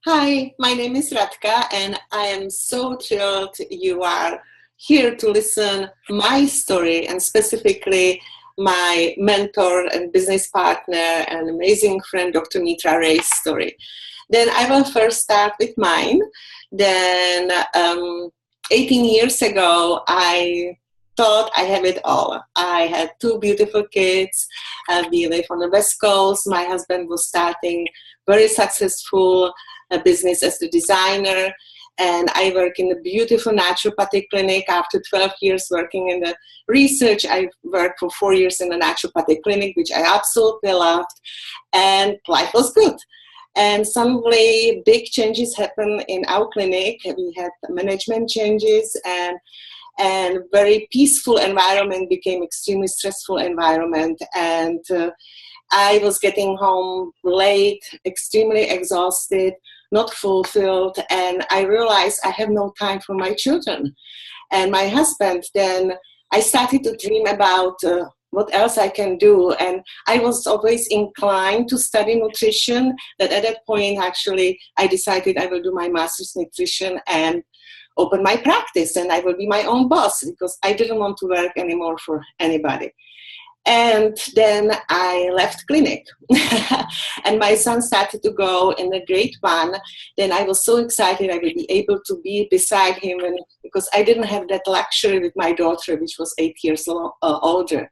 Hi, my name is Radka, and I am so thrilled you are here to listen my story, and specifically my mentor and business partner and amazing friend, Dr. Mitra Ray's story. Then I will first start with mine. Then 18 years ago, I thought I have it all. I had two beautiful kids. We live on the West Coast. My husband was starting very successful business as the designer, and I work in a beautiful naturopathic clinic. After 12 years working in the research, I worked for 4 years in a naturopathic clinic, which I absolutely loved, and life was good. And suddenly big changes happened in our clinic. We had management changes, and very peaceful environment became extremely stressful environment. And I was getting home late, extremely exhausted, not fulfilled, and I realized I have no time for my children. And my husband, then I started to dream about what else I can do. And I was always inclined to study nutrition, but at that point, actually, I decided I will do my master's in nutrition and open my practice, and I will be my own boss because I didn't want to work anymore for anybody. And then I left clinic and my son started to go in the grade one. Then I was so excited I would be able to be beside him, and because I didn't have that luxury with my daughter, which was 8 years older.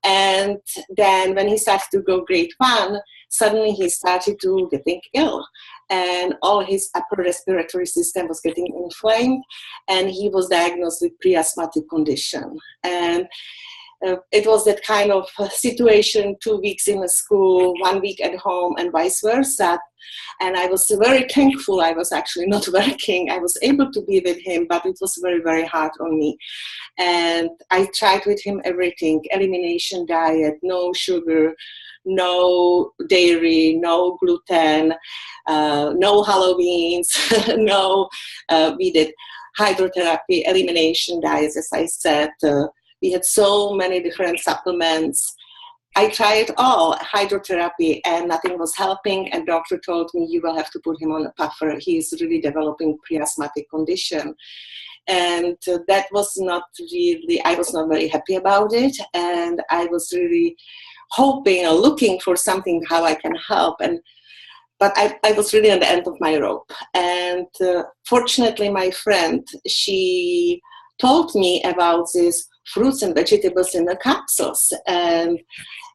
And then when he started to go grade one, suddenly he started to getting ill, and all his upper respiratory system was getting inflamed, and he was diagnosed with pre-asthmatic condition. And it was that kind of situation, 2 weeks in a school, 1 week at home, and vice versa. And I was very thankful I was actually not working. I was able to be with him, but it was very, very hard on me. And I tried with him everything: elimination diet, no sugar, no dairy, no gluten, no Halloweens, no, we did hydrotherapy, elimination diets, as I said. We had so many different supplements. I tried all, hydrotherapy, and nothing was helping. And doctor told me, you will have to put him on a puffer. He is really developing pre-asthmatic condition. And that was not really, I was not very happy about it. And I was really hoping or looking for something how I can help. But I was really on the end of my rope. And fortunately, my friend, she told me about this fruits and vegetables in the capsules. And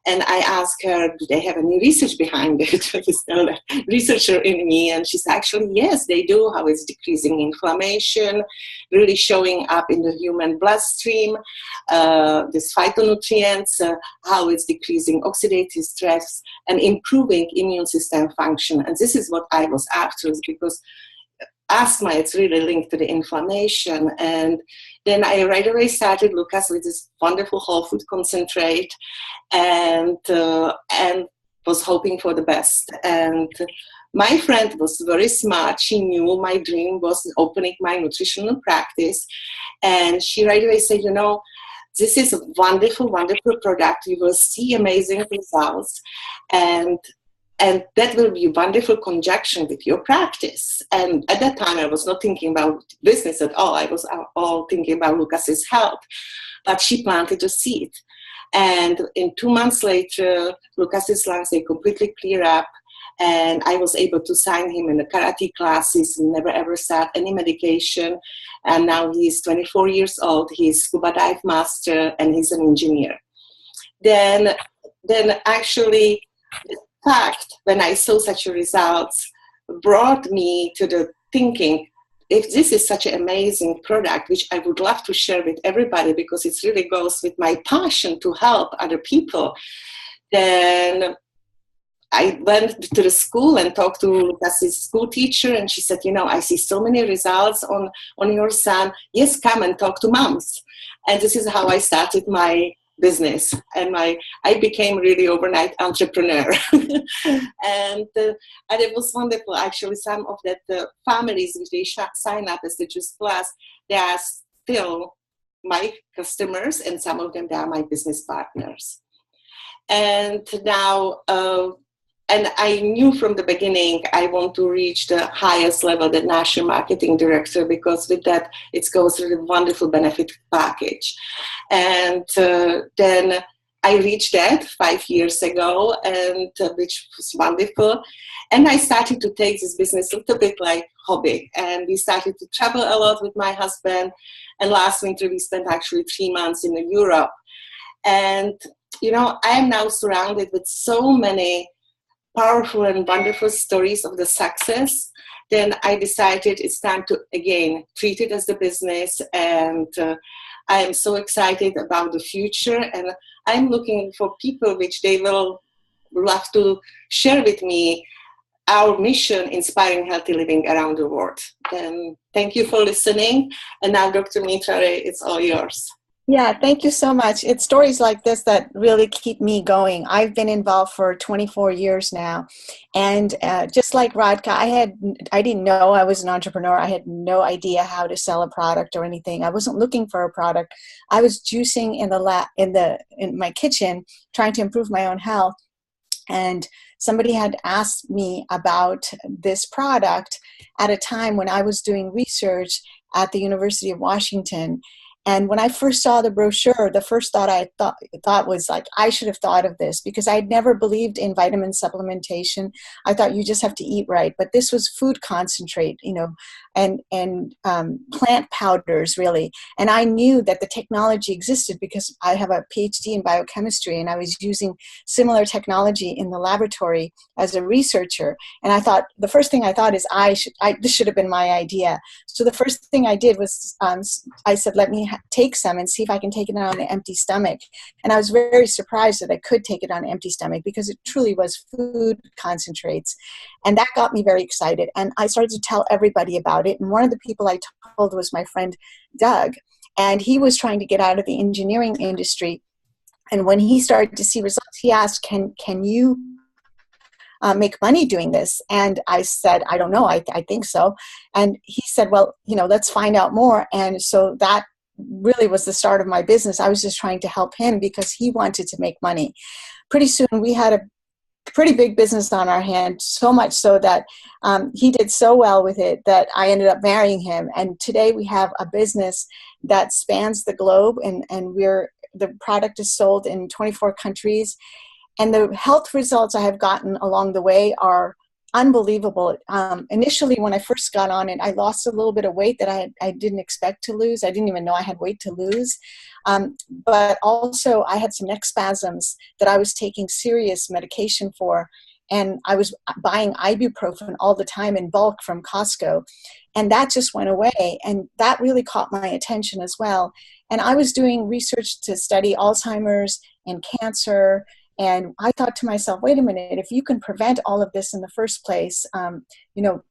I asked her, do they have any research behind it? She's still a researcher in me. And she said, actually, yes, they do, how it's decreasing inflammation, really showing up in the human bloodstream, these phytonutrients, how it's decreasing oxidative stress and improving immune system function. And this is what I was after, because asthma, it's really linked to the inflammation. And then I right away started Lucas with this wonderful whole food concentrate, and was hoping for the best. And my friend was very smart. She knew my dream was opening my nutritional practice. And she right away said, you know, this is a wonderful, wonderful product. You will see amazing results. And that will be a wonderful conjunction with your practice. And at that time, I was not thinking about business at all. I was all thinking about Lucas's health. But she planted a seed. And in 2 months later, Lucas's lungs, they completely clear up. And I was able to sign him in the karate classes, never ever start any medication. And now he's 24 years old. He's scuba dive master, and he's an engineer. Then actually, fact, when I saw such results, brought me to the thinking, if this is such an amazing product, which I would love to share with everybody because it really goes with my passion to help other people, then I went to the school and talked to Lucas's school teacher, and she said, you know, I see so many results on your son. Yes, come and talk to moms. And this is how I started my business, and I became really overnight entrepreneur. and it was wonderful. Actually, some of that families which they sign up as the Juice Plus, they are still my customers, and some of them, they are my business partners. And now And I knew from the beginning I want to reach the highest level, the national marketing director, because with that it goes with a wonderful benefit package. And then I reached that 5 years ago, and which was wonderful. And I started to take this business a little bit like hobby. And we started to travel a lot with my husband. And last winter we spent actually 3 months in Europe. And, I am now surrounded with so many powerful and wonderful stories of the success. Then I decided it's time to, again, treat it as the business. And I am so excited about the future. And I'm looking for people which they will love to share with me our mission, inspiring healthy living around the world. And thank you for listening. And now, Dr. Mitra, it's all yours. Yeah, thank you so much. It's stories like this that really keep me going. I've been involved for 24 years now. And just like Radka, I didn't know I was an entrepreneur. I had no idea how to sell a product or anything. I wasn't looking for a product. I was juicing in my kitchen, trying to improve my own health. And somebody had asked me about this product at a time when I was doing research at the University of Washington. And when I first saw the brochure, the first thought I thought was like, I should have thought of this, because I'd never believed in vitamin supplementation. I thought you just have to eat right. But this was food concentrate, and plant powders, really. And I knew that the technology existed because I have a PhD in biochemistry, and I was using similar technology in the laboratory as a researcher. And I thought, the first thing I thought is this should have been my idea. So the first thing I did was I said, let me take some and see if I can take it on an empty stomach. And I was very surprised that I could take it on an empty stomach, because it truly was food concentrates. And that got me very excited. And I started to tell everybody about it. And one of the people I told was my friend Doug. And he was trying to get out of the engineering industry. And when he started to see results, he asked, can you make money doing this? And I said, I don't know. I think so. And he said, well, let's find out more. And so that really was the start of my business. I was just trying to help him because he wanted to make money. Pretty soon we had a pretty big business on our hand, so much so that he did so well with it that I ended up marrying him. And today we have a business that spans the globe, and the product is sold in 24 countries. And the health results I have gotten along the way are unbelievable. Initially, when I first got on it, I lost a little bit of weight that I didn't expect to lose. I didn't even know I had weight to lose. But also, I had some neck spasms that I was taking serious medication for. And I was buying ibuprofen all the time in bulk from Costco. And that just went away. And that really caught my attention as well. And I was doing research to study Alzheimer's and cancer. And I thought to myself, wait a minute, if you can prevent all of this in the first place,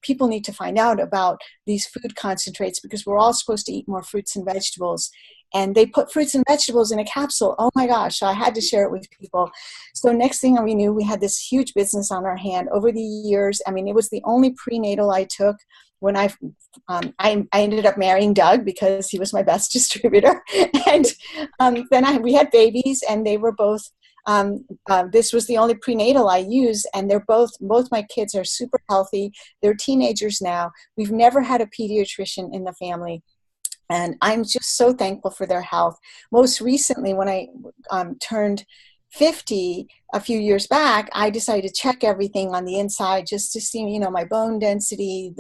people need to find out about these food concentrates, because we're all supposed to eat more fruits and vegetables. And they put fruits and vegetables in a capsule. Oh my gosh, so I had to share it with people. So next thing we knew, we had this huge business on our hand over the years. I mean, it was the only prenatal I took. When I ended up marrying Doug because he was my best distributor. And then we had babies, and they were both this was the only prenatal I used, and both my kids are super healthy. They're teenagers now. We've never had a pediatrician in the family, and I'm just so thankful for their health. Most recently, when I turned 50 a few years back, I decided to check everything on the inside just to see, my bone density,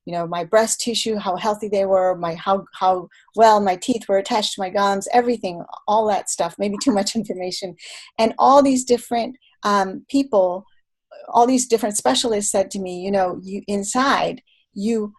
my breast tissue, how healthy they were, how well my teeth were attached to my gums, everything, all that stuff, maybe too much information. And all these different people, all these different specialists said to me, you inside, you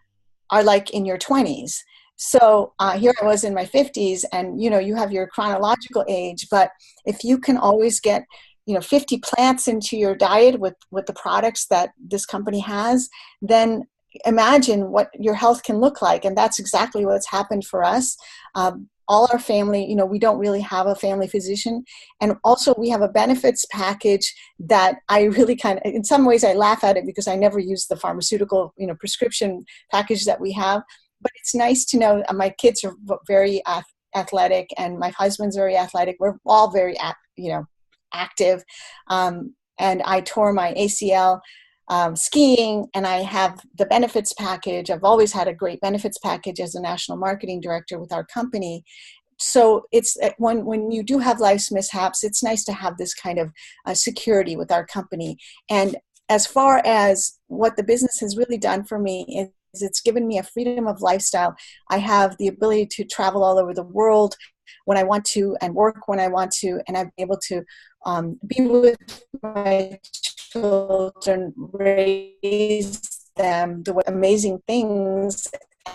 are like in your 20s. So here I was in my 50s, and, you have your chronological age, but if you can always get 50 plants into your diet with the products that this company has, then imagine what your health can look like. And that's exactly what's happened for us. All our family, we don't really have a family physician. And also we have a benefits package that I really in some ways I laugh at it because I never use the pharmaceutical, prescription package that we have. But it's nice to know my kids are very athletic, and my husband's very athletic. We're all very, active. and I tore my ACL skiing, and I have the benefits package. I've always had a great benefits package as a national marketing director with our company. So it's when you do have life's mishaps, it's nice to have this kind of security with our company. And as far as what the business has really done for me is it's given me a freedom of lifestyle. I have the ability to travel all over the world when I want to and work when I want to, and I'm able to be with my children, raise them, do amazing things,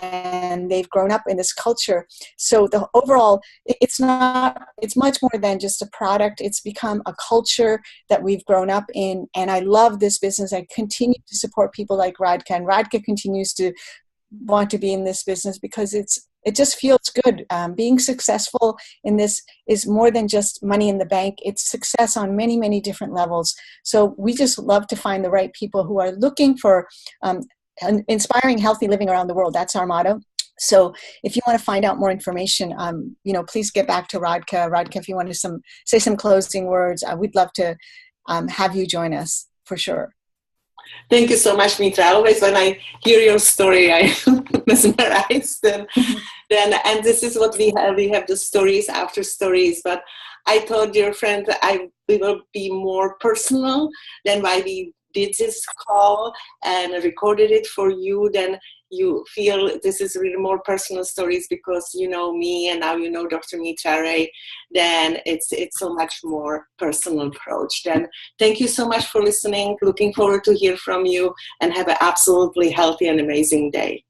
and they've grown up in this culture. So the overall, it's much more than just a product. It's become a culture that we've grown up in, and I love this business. I continue to support people like Radka, and Radka continues to want to be in this business because it just feels good. Being successful in this is more than just money in the bank. It's success on many, many different levels. So we just love to find the right people who are looking for inspiring healthy living around the world. That's our motto. So if you want to find out more information, please get back to Radka. Radka, if you want to say some closing words, we'd love to have you join us for sure. Thank you so much, Mitra. Always when I hear your story, I mesmerized. And this is what we have. We have the stories after stories. But I told your friend we will be more personal than why we did this call and recorded it for you. Then you feel this is really more personal stories because you know me and now you know Dr. Mitra Ray. Then it's so much more personal approach. Then thank you so much for listening. Looking forward to hear from you and have an absolutely healthy and amazing day.